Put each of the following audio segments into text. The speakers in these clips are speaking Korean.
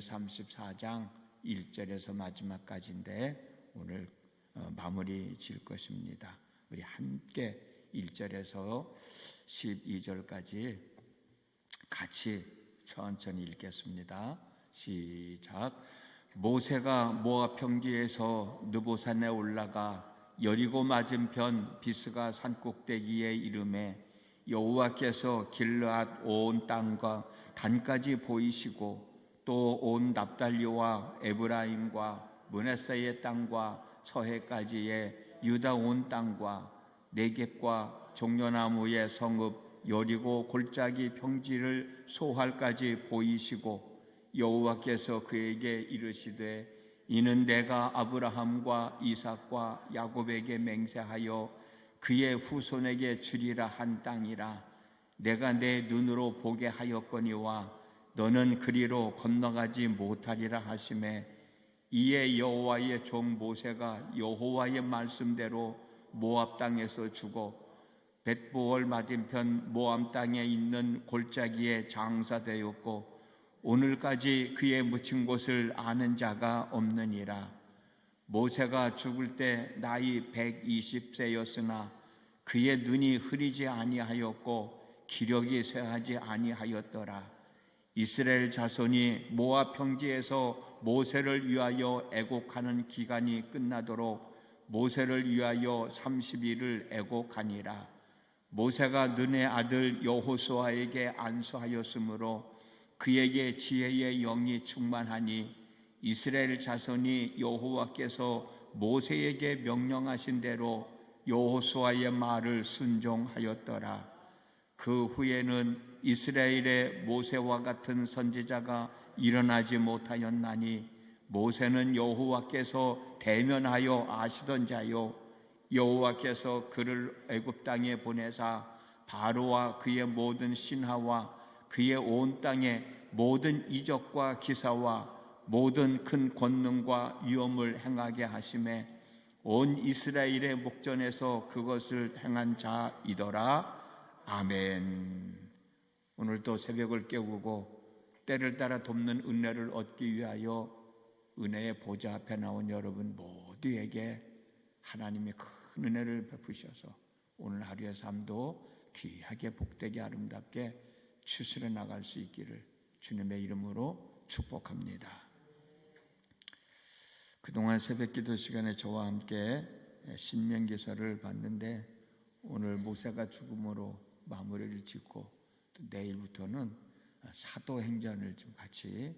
34장 1절에서 마지막까지인데 오늘 마무리 지을 것입니다. 우리 함께 1절에서 12절까지 같이 천천히 읽겠습니다. 시작. 모세가 모압 평지에서 느보산에 올라가 여리고 맞은편 비스가 산꼭대기에 이르매 여호와께서 길르앗 온 땅과 단까지 보이시고 또 온 납달리와 에브라임과 므낫세의 땅과 서해까지의 유다 온 땅과 네겝과 종려나무의 성읍 여리고 골짜기 평지를 소할까지 보이시고 여호와께서 그에게 이르시되 이는 내가 아브라함과 이삭과 야곱에게 맹세하여 그의 후손에게 주리라 한 땅이라. 내가 내 눈으로 보게 하였거니와 너는 그리로 건너가지 못하리라 하시매 이에 여호와의 종 모세가 여호와의 말씀대로 모압 땅에서 죽어 벳보월 맞은편 모압 땅에 있는 골짜기에 장사되었고 오늘까지 그의 묻힌 곳을 아는 자가 없느니라. 모세가 죽을 때 나이 120세였으나 그의 눈이 흐리지 아니하였고 기력이 쇠하지 아니하였더라. 이스라엘 자손이 모압 평지에서 모세를 위하여 애곡하는 기간이 끝나도록 모세를 위하여 30일을 애곡하니라. 모세가 눈의 아들 여호수아에게 안수하였으므로 그에게 지혜의 영이 충만하니 이스라엘 자손이 여호와께서 모세에게 명령하신 대로 여호수아의 말을 순종하였더라. 그 후에는 이스라엘의 모세와 같은 선지자가 일어나지 못하였나니 모세는 여호와께서 대면하여 아시던 자요 여호와께서 그를 애굽 땅에 보내사 바로와 그의 모든 신하와 그의 온 땅의 모든 이적과 기사와 모든 큰 권능과 위엄을 행하게 하심에 온 이스라엘의 목전에서 그것을 행한 자이더라. 아멘. 오늘도 새벽을 깨우고 때를 따라 돕는 은혜를 얻기 위하여 은혜의 보좌 앞에 나온 여러분 모두에게 하나님의 큰 은혜를 베푸셔서 오늘 하루의 삶도 귀하게 복되게 아름답게 추스려 나갈 수 있기를 주님의 이름으로 축복합니다. 그동안 새벽기도 시간에 저와 함께 신명기서를 봤는데 오늘 모세가 죽음으로 마무리를 짓고 또 내일부터는 사도행전을 좀 같이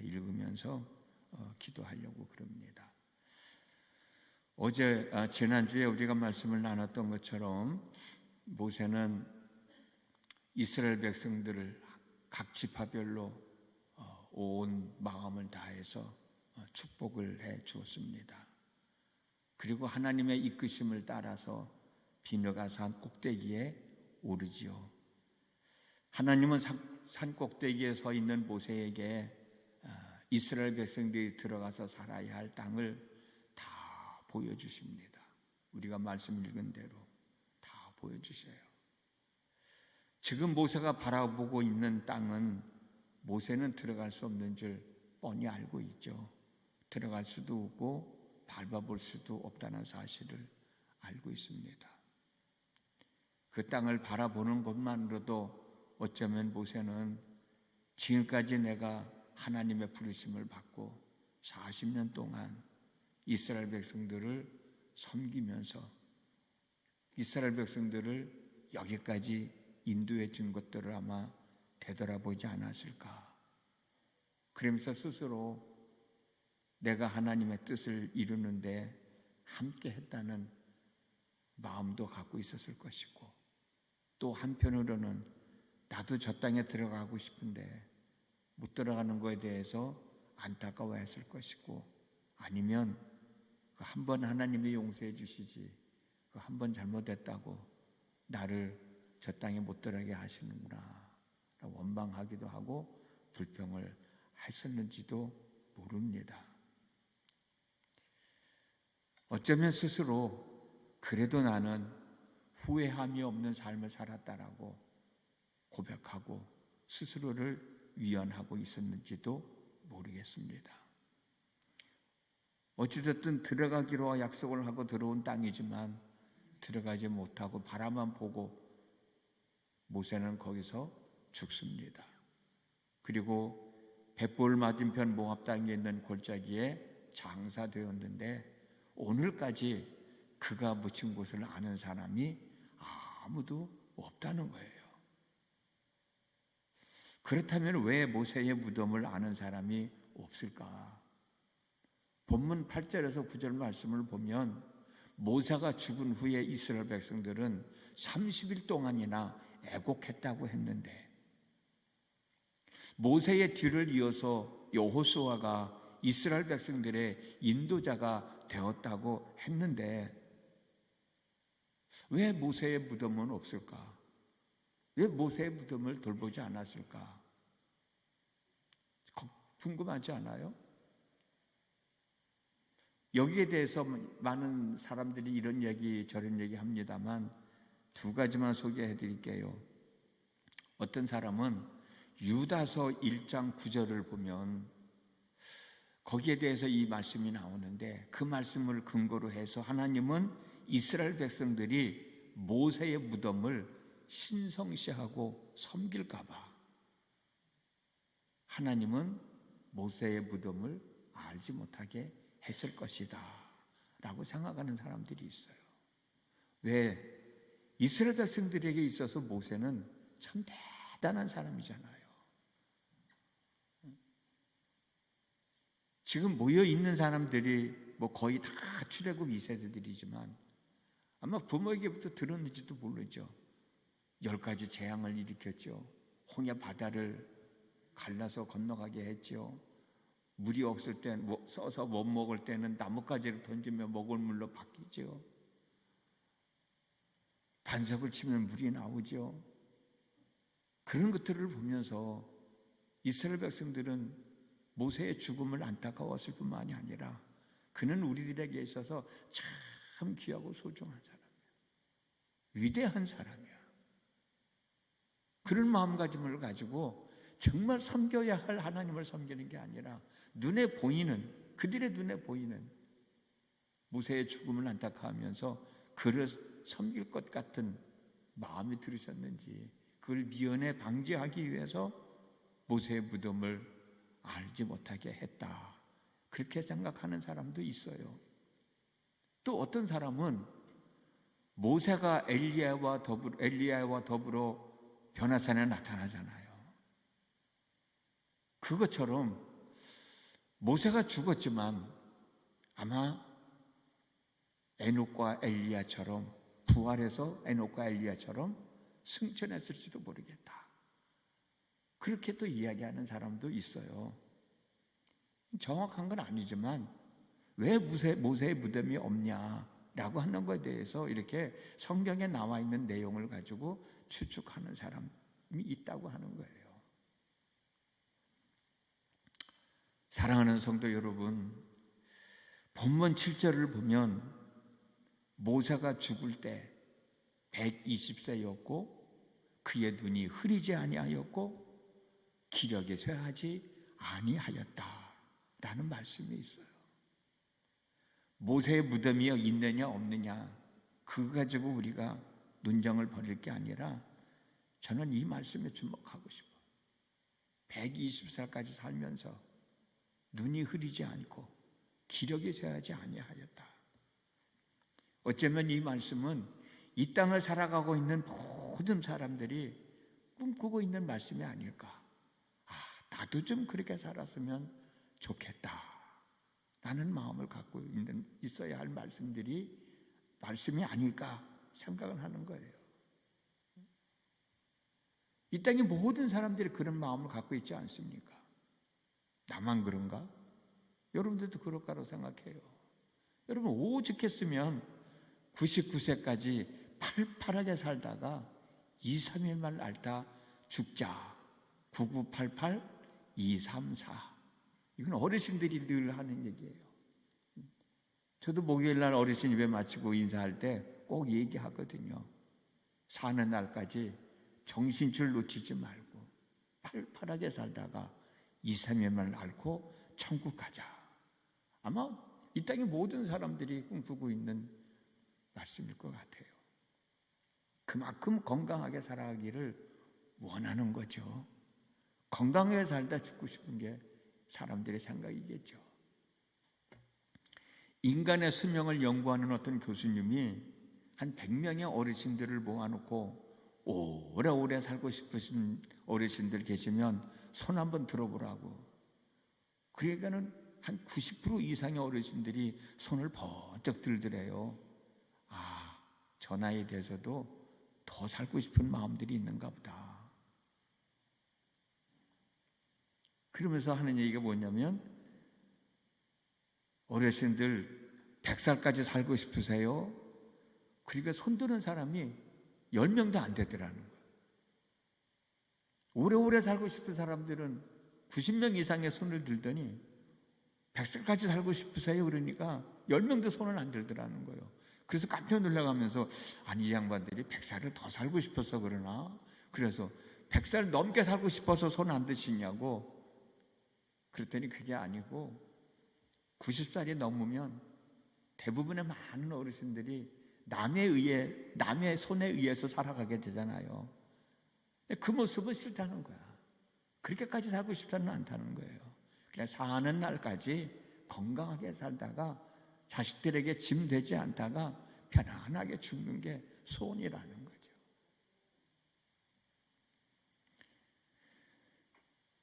읽으면서 기도하려고 그럽니다. 어제 지난주에 우리가 말씀을 나눴던 것처럼 모세는 이스라엘 백성들을 각 지파별로 온 마음을 다해서 축복을 해 주었습니다. 그리고 하나님의 이끄심을 따라서 비느가 산 꼭대기에 오르지요. 하나님은 산 꼭대기에 서 있는 모세에게 이스라엘 백성들이 들어가서 살아야 할 땅을 다 보여주십니다. 우리가 말씀 읽은 대로 다 보여주셔요. 지금 모세가 바라보고 있는 땅은 모세는 들어갈 수 없는 줄 뻔히 알고 있죠. 들어갈 수도 없고 밟아볼 수도 없다는 사실을 알고 있습니다. 그 땅을 바라보는 것만으로도 어쩌면 모세는 지금까지 내가 하나님의 부르심을 받고 40년 동안 이스라엘 백성들을 섬기면서 이스라엘 백성들을 여기까지 인도해 준 것들을 아마 되돌아보지 않았을까. 그러면서 스스로 내가 하나님의 뜻을 이루는데 함께 했다는 마음도 갖고 있었을 것이고 또 한편으로는 나도 저 땅에 들어가고 싶은데 못 들어가는 것에 대해서 안타까워했을 것이고 아니면 그 한 번 하나님이 용서해 주시지 그 한 번 잘못했다고 나를 저 땅에 못 들어가게 하시는구나 원망하기도 하고 불평을 했었는지도 모릅니다. 어쩌면 스스로 그래도 나는 후회함이 없는 삶을 살았다라고 고백하고 스스로를 위안하고 있었는지도 모르겠습니다. 어찌됐든 들어가기로 약속을 하고 들어온 땅이지만 들어가지 못하고 바라만 보고 모세는 거기서 죽습니다. 그리고 벳볼 맞은편 모압 땅에 있는 골짜기에 장사되었는데 오늘까지 그가 묻힌 곳을 아는 사람이 아무도 없다는 거예요. 그렇다면 왜 모세의 무덤을 아는 사람이 없을까? 본문 8절에서 9절 말씀을 보면 모세가 죽은 후에 이스라엘 백성들은 30일 동안이나 애곡했다고 했는데 모세의 뒤를 이어서 여호수아가 이스라엘 백성들의 인도자가 되었다고 했는데 왜 모세의 무덤은 없을까? 왜 모세의 무덤을 돌보지 않았을까? 궁금하지 않아요? 여기에 대해서 많은 사람들이 이런 얘기 저런 얘기 합니다만 두 가지만 소개해 드릴게요. 어떤 사람은 유다서 1장 9절을 보면 거기에 대해서 이 말씀이 나오는데 그 말씀을 근거로 해서 하나님은 이스라엘 백성들이 모세의 무덤을 신성시하고 섬길까 봐 하나님은 모세의 무덤을 알지 못하게 했을 것이다 라고 생각하는 사람들이 있어요. 왜? 이스라엘 백성들에게 있어서 모세는 참 대단한 사람이잖아요. 지금 모여 있는 사람들이 뭐 거의 다 출애굽 2세대들이지만 아마 부모에게부터 들었는지도 모르죠. 10가지 재앙을 일으켰죠. 홍해 바다를 갈라서 건너가게 했죠. 물이 없을 때 써서 못 먹을 때는 나뭇가지를 던지면 먹을 물로 바뀌죠. 반석을 치면 물이 나오죠. 그런 것들을 보면서 이스라엘 백성들은 모세의 죽음을 안타까웠을 뿐만이 아니라 그는 우리들에게 있어서 참 귀하고 소중한 사람이야. 위대한 사람이야. 그런 마음가짐을 가지고 정말 섬겨야 할 하나님을 섬기는 게 아니라 눈에 보이는, 그들의 눈에 보이는 모세의 죽음을 안타까워하면서 그를 섬길 것 같은 마음이 들으셨는지 그걸 미연에 방지하기 위해서 모세의 무덤을 알지 못하게 했다. 그렇게 생각하는 사람도 있어요. 또 어떤 사람은 모세가 엘리야와 더불어 변화산에 나타나잖아요. 그것처럼 모세가 죽었지만 아마 에녹과 엘리야처럼 부활해서 에녹과 엘리야처럼 승천했을지도 모르겠다. 그렇게 또 이야기하는 사람도 있어요. 정확한 건 아니지만 왜 모세의 무덤이 없냐라고 하는 것에 대해서 이렇게 성경에 나와 있는 내용을 가지고 추측하는 사람이 있다고 하는 거예요. 사랑하는 성도 여러분, 본문 7절을 보면 모세가 죽을 때 120세였고 그의 눈이 흐리지 아니하였고 기력이 쇠하지 아니하였다라는 말씀이 있어요. 모세의 무덤이 있느냐 없느냐 그거 가지고 우리가 논쟁을 벌일 게 아니라 저는 이 말씀에 주목하고 싶어요. 120살까지 살면서 눈이 흐리지 않고 기력이 쇠하지 아니하였다. 어쩌면 이 말씀은 이 땅을 살아가고 있는 모든 사람들이 꿈꾸고 있는 말씀이 아닐까. 나도 좀 그렇게 살았으면 좋겠다 라는 마음을 갖고 있어야 할 말씀이 아닐까 생각을 하는 거예요. 이 땅의 모든 사람들이 그런 마음을 갖고 있지 않습니까? 나만 그런가? 여러분들도 그럴 거라고 생각해요. 여러분 오죽했으면 99세까지 팔팔하게 살다가 2, 3일만 앓다 죽자. 9988 234. 이건 어르신들이 늘 하는 얘기예요. 저도 목요일 날 어르신 예배 마치고 인사할 때 꼭 얘기하거든요. 사는 날까지 정신줄 놓치지 말고 팔팔하게 살다가 2, 3일만 앓고 천국 가자. 아마 이 땅의 모든 사람들이 꿈꾸고 있는 말씀일 것 같아요. 그만큼 건강하게 살아가기를 원하는 거죠. 건강하게 살다 죽고 싶은 게 사람들의 생각이겠죠. 인간의 수명을 연구하는 어떤 교수님이 한 100명의 어르신들을 모아놓고 오래오래 살고 싶으신 어르신들 계시면 손 한번 들어보라고. 그러니까는 한 90% 이상의 어르신들이 손을 번쩍 들더래요. 아, 저 나이에 대해서도 더 살고 싶은 마음들이 있는가 보다. 그러면서 하는 얘기가 뭐냐면, 어르신들 100살까지 살고 싶으세요? 그러니까 손드는 사람이 10명도 안 되더라는 거예요. 오래오래 살고 싶은 사람들은 90명 이상의 손을 들더니 100살까지 살고 싶으세요? 그러니까 10명도 손을 안 들더라는 거예요. 그래서 깜짝 놀라가면서, 아니 이 양반들이 100살을 더 살고 싶어서 그러나? 그래서 100살 넘게 살고 싶어서 손 안 드시냐고. 그랬더니 그게 아니고 90살이 넘으면 대부분의 많은 어르신들이 남의 손에 의해서 살아가게 되잖아요. 그 모습은 싫다는 거야. 그렇게까지 살고 싶지는 않다는 거예요. 그냥 사는 날까지 건강하게 살다가 자식들에게 짐 되지 않다가 편안하게 죽는 게 소원이라는 거죠.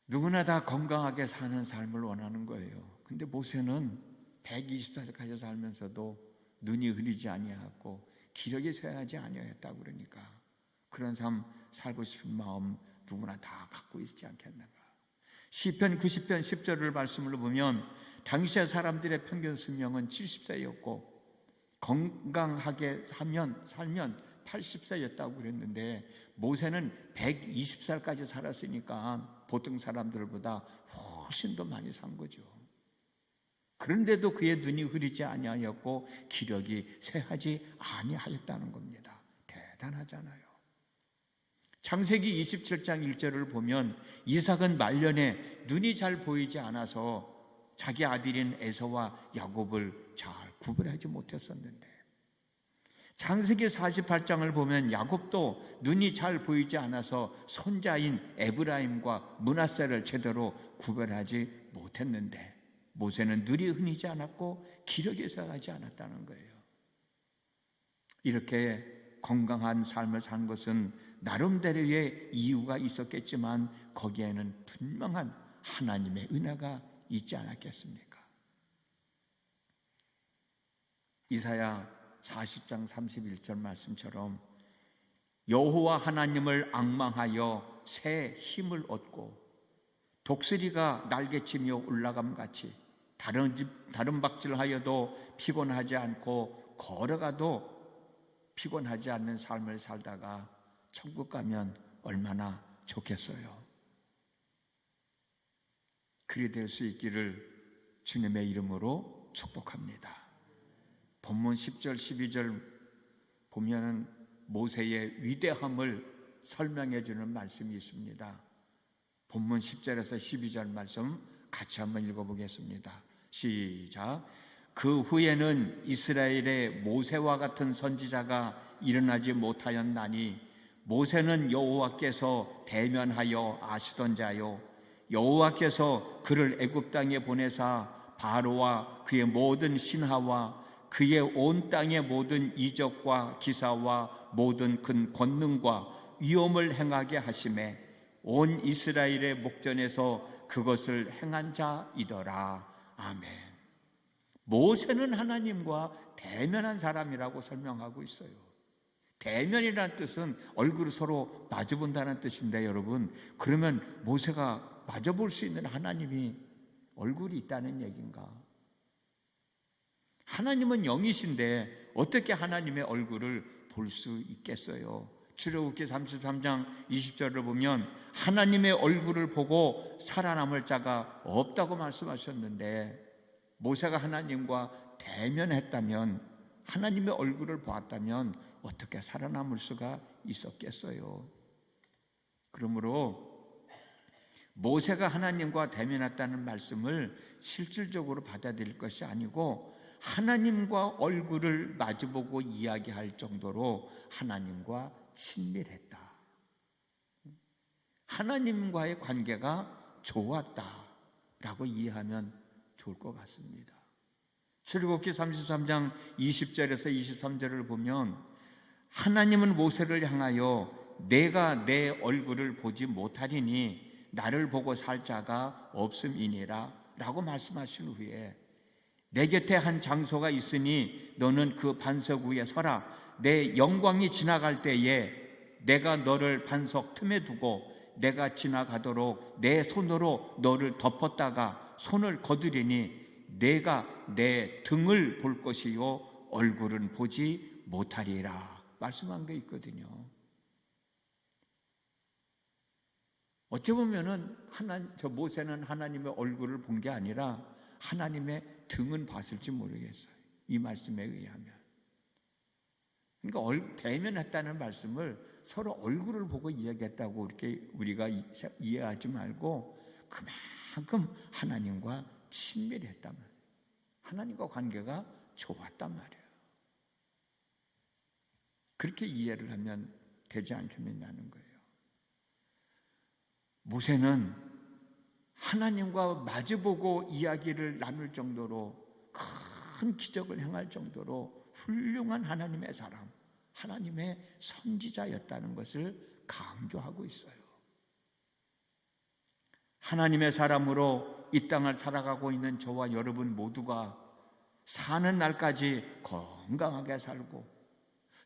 누구나 다 건강하게 사는 삶을 원하는 거예요. 근데 모세는 120살까지 살면서도 눈이 흐리지 아니하고 기력이 쇠하지 아니하였다고 그러니까 그런 삶 살고 싶은 마음 누구나 다 갖고 있지 않겠는가. 시편 90편 10절을 말씀을 보면 당시의 사람들의 평균 수명은 70세였고 건강하게 살면 80세였다고 그랬는데 모세는 120살까지 살았으니까 보통 사람들보다 훨씬 더 많이 산 거죠. 그런데도 그의 눈이 흐리지 아니하였고 기력이 쇠하지 아니하였다는 겁니다. 대단하잖아요. 창세기 27장 1절을 보면 이삭은 말년에 눈이 잘 보이지 않아서 자기 아들인 에서와 야곱을 잘 구별하지 못했었는데, 창세기 48장을 보면 야곱도 눈이 잘 보이지 않아서 손자인 에브라임과 므낫세를 제대로 구별하지 못했는데 모세는 눈이 흐리지 않았고 기력이 쇠하지 않았다는 거예요. 이렇게 건강한 삶을 산 것은 나름대로의 이유가 있었겠지만 거기에는 분명한 하나님의 은혜가 있지 않았겠습니까? 이사야 40장 31절 말씀처럼 여호와 하나님을 앙망하여 새 힘을 얻고 독수리가 날개치며 올라감같이 다른 박질하여도 피곤하지 않고 걸어가도 피곤하지 않는 삶을 살다가 천국 가면 얼마나 좋겠어요. 그리 될 수 있기를 주님의 이름으로 축복합니다. 본문 10절 12절 보면은 모세의 위대함을 설명해 주는 말씀이 있습니다. 본문 10절에서 12절 말씀 같이 한번 읽어보겠습니다. 시작. 그 후에는 이스라엘의 모세와 같은 선지자가 일어나지 못하였나니 모세는 여호와께서 대면하여 아시던 자요 여호와께서 그를 애굽 땅에 보내사 바로와 그의 모든 신하와 그의 온 땅의 모든 이적과 기사와 모든 큰 권능과 위엄을 행하게 하심에 온 이스라엘의 목전에서 그것을 행한 자이더라. 아멘. 모세는 하나님과 대면한 사람이라고 설명하고 있어요. 대면이라는 뜻은 얼굴을 서로 마주본다는 뜻인데 여러분, 그러면 모세가 마주볼 수 있는 하나님이 얼굴이 있다는 얘기인가? 하나님은 영이신데 어떻게 하나님의 얼굴을 볼 수 있겠어요? 출애굽기 33장 20절을 보면 하나님의 얼굴을 보고 살아남을 자가 없다고 말씀하셨는데 모세가 하나님과 대면했다면, 하나님의 얼굴을 보았다면 어떻게 살아남을 수가 있었겠어요? 그러므로 모세가 하나님과 대면했다는 말씀을 실질적으로 받아들일 것이 아니고 하나님과 얼굴을 마주보고 이야기할 정도로 하나님과 친밀했다. 하나님과의 관계가 좋았다라고 이해하면 좋을 것 같습니다. 출애굽기 33장 20절에서 23절을 보면 하나님은 모세를 향하여 내가 내 얼굴을 보지 못하리니 나를 보고 살 자가 없음이니라 라고 말씀하신 후에 내 곁에 한 장소가 있으니 너는 그 반석 위에 서라. 내 영광이 지나갈 때에 내가 너를 반석 틈에 두고 내가 지나가도록 내 손으로 너를 덮었다가 손을 거두리니 내가 내 등을 볼 것이요 얼굴은 보지 못하리라 말씀한 게 있거든요. 어찌 보면은 모세는 하나님의 얼굴을 본 게 아니라 하나님의 등은 봤을지 모르겠어요. 이 말씀에 의하면. 그러니까 대면했다는 말씀을 서로 얼굴을 보고 이야기했다고 이렇게 우리가 이해하지 말고 그만큼 하나님과 친밀했단 말이에요. 하나님과 관계가 좋았단 말이에요. 그렇게 이해를 하면 되지 않겠느냐는 거예요. 모세는 하나님과 마주보고 이야기를 나눌 정도로 큰 기적을 행할 정도로 훌륭한 하나님의 사람, 하나님의 선지자였다는 것을 강조하고 있어요. 하나님의 사람으로 이 땅을 살아가고 있는 저와 여러분 모두가 사는 날까지 건강하게 살고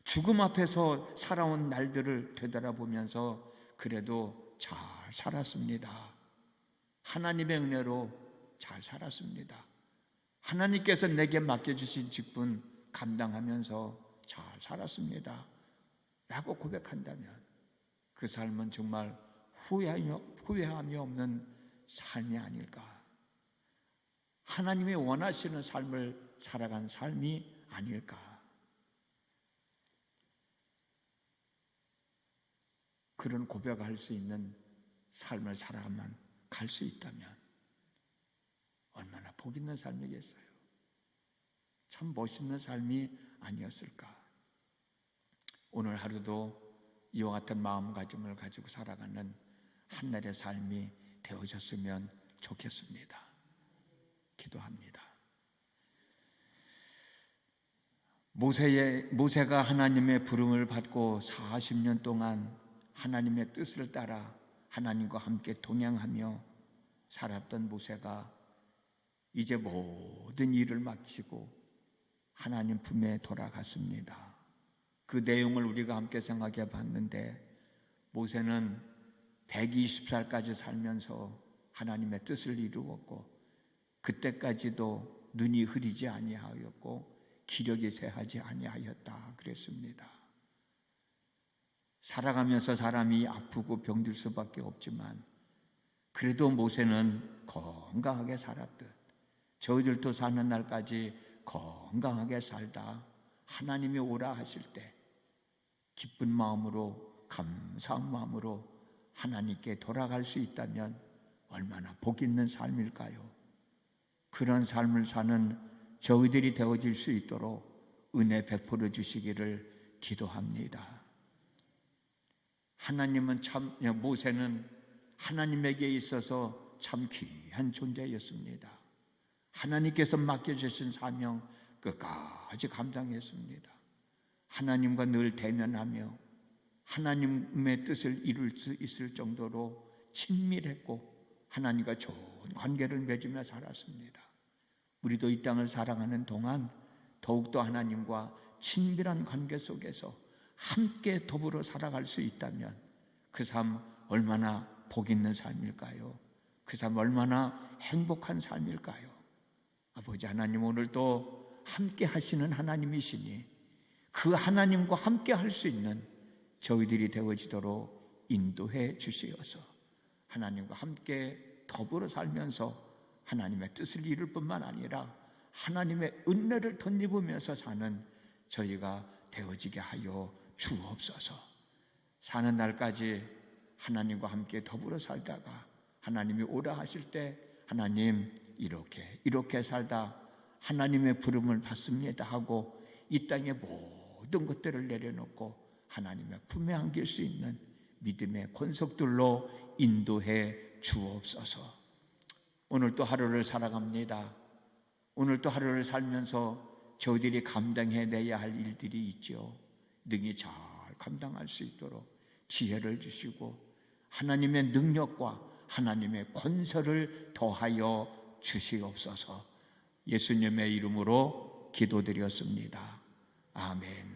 죽음 앞에서 살아온 날들을 되돌아보면서 그래도 잘 살았습니다. 하나님의 은혜로 잘 살았습니다. 하나님께서 내게 맡겨주신 직분 감당하면서 잘 살았습니다 라고 고백한다면 그 삶은 정말 후회함이 없는 삶이 아닐까. 하나님이 원하시는 삶을 살아간 삶이 아닐까. 그런 고백을 할 수 있는 삶을 살아가면 갈 수 있다면 얼마나 복 있는 삶이겠어요. 참 멋있는 삶이 아니었을까. 오늘 하루도 이와 같은 마음가짐을 가지고 살아가는 한날의 삶이 되어졌으면 좋겠습니다. 기도합니다. 모세가 하나님의 부름을 받고 40년 동안 하나님의 뜻을 따라 하나님과 함께 동행하며 살았던 모세가 이제 모든 일을 마치고 하나님 품에 돌아갔습니다. 그 내용을 우리가 함께 생각해 봤는데 모세는 120살까지 살면서 하나님의 뜻을 이루었고 그때까지도 눈이 흐리지 아니하였고 기력이 쇠하지 아니하였다 그랬습니다. 살아가면서 사람이 아프고 병들 수밖에 없지만 그래도 모세는 건강하게 살았듯 저희들도 사는 날까지 건강하게 살다 하나님이 오라 하실 때 기쁜 마음으로 감사한 마음으로 하나님께 돌아갈 수 있다면 얼마나 복 있는 삶일까요? 그런 삶을 사는 저희들이 되어질 수 있도록 은혜 베풀어 주시기를 기도합니다. 하나님은 모세는 하나님에게 있어서 참 귀한 존재였습니다. 하나님께서 맡겨주신 사명 끝까지 감당했습니다. 하나님과 늘 대면하며 하나님의 뜻을 이룰 수 있을 정도로 친밀했고 하나님과 좋은 관계를 맺으며 살았습니다. 우리도 이 땅을 살아가는 동안 더욱더 하나님과 친밀한 관계 속에서 함께 더불어 살아갈 수 있다면 그 삶 얼마나 복 있는 삶일까요? 그 삶 얼마나 행복한 삶일까요? 아버지 하나님, 오늘도 함께 하시는 하나님이시니 그 하나님과 함께 할 수 있는 저희들이 되어지도록 인도해 주시어서 하나님과 함께 더불어 살면서 하나님의 뜻을 이룰 뿐만 아니라 하나님의 은혜를 덧입으면서 사는 저희가 되어지게 하여 주옵소서. 사는 날까지 하나님과 함께 더불어 살다가 하나님이 오라 하실 때 하나님 이렇게 살다 하나님의 부름을 받습니다 하고 이 땅의 모든 것들을 내려놓고 하나님의 품에 안길 수 있는 믿음의 권속들로 인도해 주옵소서. 오늘 또 하루를 살아갑니다. 오늘 또 하루를 살면서 저희들이 감당해내야 할 일들이 있죠. 능히 잘 감당할 수 있도록 지혜를 주시고 하나님의 능력과 하나님의 권세를 더하여 주시옵소서. 예수님의 이름으로 기도드렸습니다. 아멘.